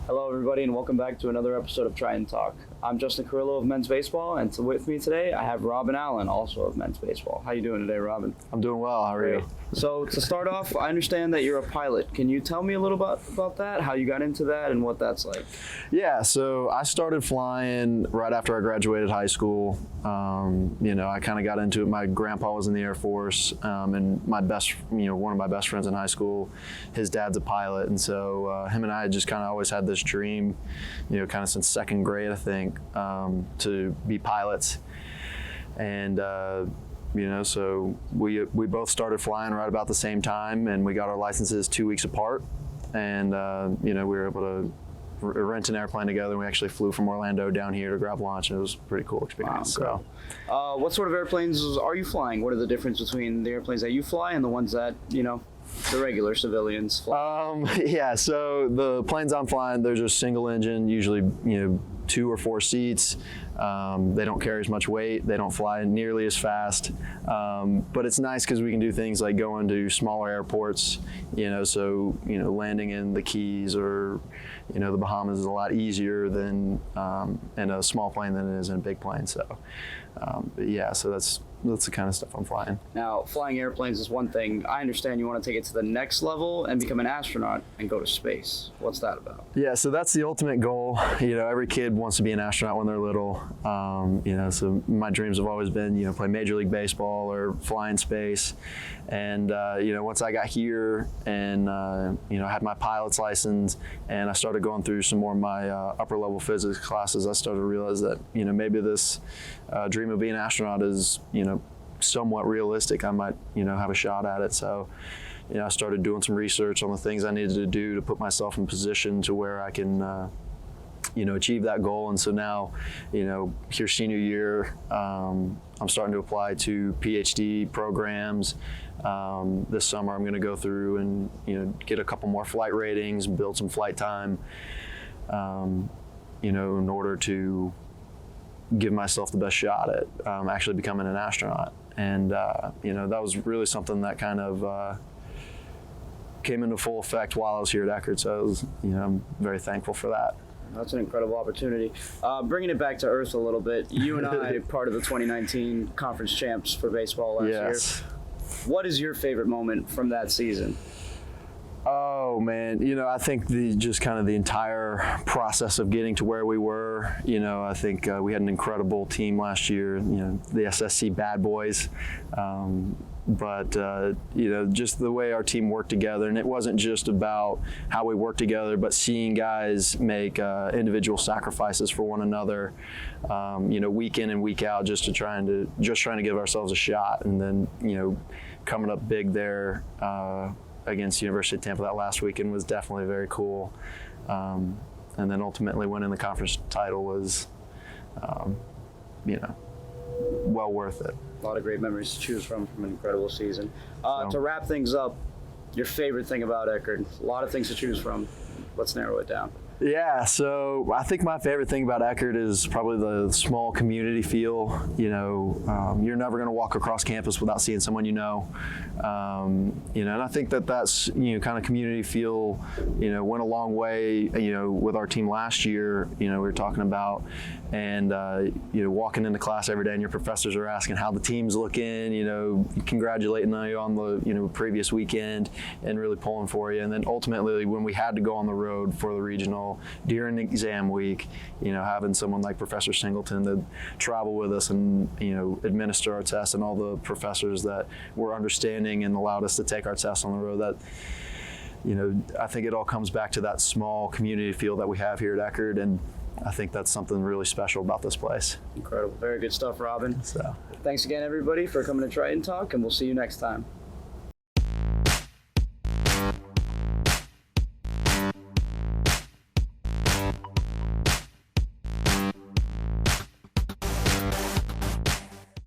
Hello, everybody, and welcome back to another episode of Triton Talk. I'm Justin Carrillo of Men's Baseball, and with me today, I have Robin Allen, also of Men's Baseball. How you doing today, Robin? I'm doing well. How are you? So, to start off, I understand that you're a pilot. Can you tell me a little about that, how you got into that, and what that's like? Yeah, so I started flying right after I graduated high school. I kind of got into it. My grandpa was in the Air Force, and one of my best friends in high school, his dad's a pilot, and so him and I just kind of always had this dream, kind of since second grade, I think, to be pilots. And so we both started flying right about the same time, and we got our licenses 2 weeks apart, and we were able to rent an airplane together, and we actually flew from Orlando down here to grab launch, and it was a pretty cool experience. Wow, cool. What sort of airplanes are you flying? What are the difference between the airplanes that you fly and the ones that, the regular civilians fly? So the planes I'm flying, they're just single engine, usually, 2 or 4 seats. They don't carry as much weight. They don't fly nearly as fast. But it's nice because we can do things like going to smaller airports, landing in the Keys or, the Bahamas is a lot easier than in a small plane than it is in a big plane. So, so that's the kind of stuff I'm flying. Now, flying airplanes is one thing. I understand you want to take it to the next level and become an astronaut and go to space. What's that about? Yeah, so that's the ultimate goal. Every kid wants to be an astronaut when they're little. So my dreams have always been, play Major League Baseball or fly in space. And, once I got here and, had my pilot's license and I started going through some more of my upper level physics classes, I started to realize that, maybe this dream of being an astronaut is, somewhat realistic. I might, have a shot at it. So, I started doing some research on the things I needed to do to put myself in position to where I can, achieve that goal. And so now, here senior year, I'm starting to apply to PhD programs. This summer I'm going to go through and, get a couple more flight ratings, build some flight time, in order to give myself the best shot at actually becoming an astronaut. And, that was really something that kind of came into full effect while I was here at Eckerd. So I'm very thankful for that. That's an incredible opportunity. Bringing it back to Earth a little bit, you and I part of the 2019 conference champs for baseball last year. What is your favorite moment from that season? Oh man, I think the entire process of getting to where we were, I think we had an incredible team last year, the SSC Bad Boys. But just the way our team worked together, and it wasn't just about how we worked together, but seeing guys make individual sacrifices for one another, week in and week out, just trying to give ourselves a shot, and then coming up big there against University of Tampa that last weekend was definitely very cool, and then ultimately winning the conference title was, well worth it. A lot of great memories to choose from an incredible season. To wrap things up, your favorite thing about Eckerd? A lot of things to choose from. Let's narrow it down. Yeah, so I think my favorite thing about Eckerd is probably the small community feel. You're never going to walk across campus without seeing someone and I think that's kind of community feel went a long way with our team last year. We were talking about, and walking into class every day and your professors are asking how the team's looking, congratulating you on the previous weekend and really pulling for you. And then ultimately when we had to go on the road for the regional during exam week, having someone like Professor Singleton to travel with us and administer our tests, and all the professors that were understanding and allowed us to take our tests on the road, that I think it all comes back to that small community feel that we have here at Eckerd, and I think that's something really special about this place. Incredible. Very good stuff, Robin. So, thanks again, everybody, for coming to Triton Talk, and we'll see you next time.